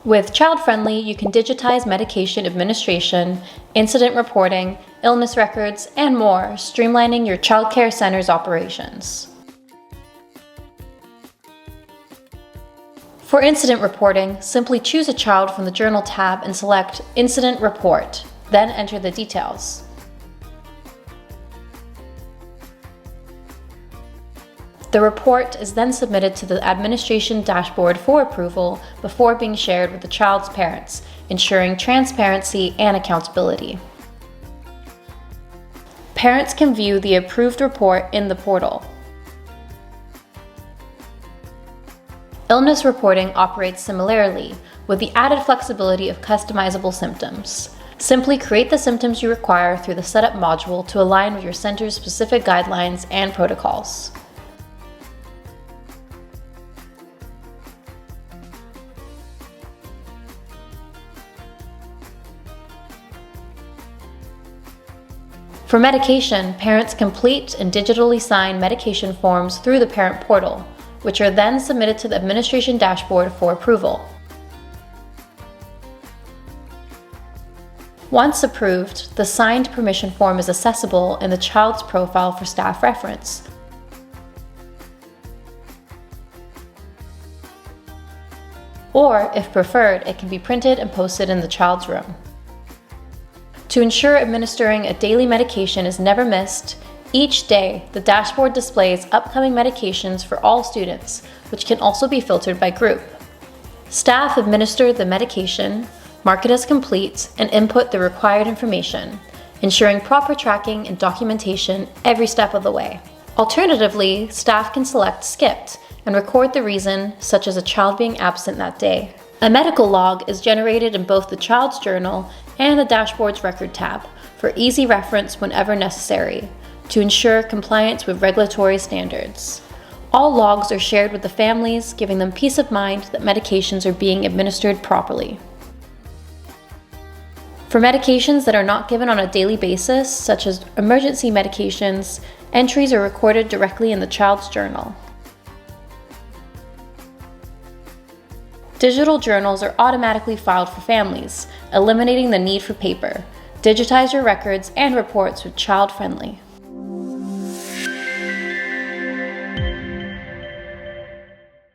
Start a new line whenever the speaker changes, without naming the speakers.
With ChildFriendly, you can digitize medication administration, incident reporting, illness records, and more, streamlining your childcare center's operations. For incident reporting, simply choose a child from the Journal tab and select Incident Report, then enter the details. The report is then submitted to the administration dashboard for approval before being shared with the child's parents, ensuring transparency and accountability. Parents can view the approved report in the portal. Illness reporting operates similarly, with the added flexibility of customizable symptoms. Simply create the symptoms you require through the Setup module to align with your center's specific guidelines and protocols. For medication, parents complete and digitally sign medication forms through the parent portal, which are then submitted to the administration dashboard for approval. Once approved, the signed permission form is accessible in the child's profile for staff reference. Or, if preferred, it can be printed and posted in the child's room. To ensure administering a daily medication is never missed, each day the dashboard displays upcoming medications for all students, which can also be filtered by group. Staff administer the medication, mark it as complete, and input the required information, ensuring proper tracking and documentation every step of the way. Alternatively, staff can select Skipped and record the reason, such as a child being absent that day. A medical log is generated in both the child's journal and the dashboard's record tab for easy reference whenever necessary to ensure compliance with regulatory standards. All logs are shared with the families, giving them peace of mind that medications are being administered properly. For medications that are not given on a daily basis, such as emergency medications, entries are recorded directly in the child's journal. Digital journals are automatically filed for families, eliminating the need for paper. Digitize your records and reports with ChildFriendly.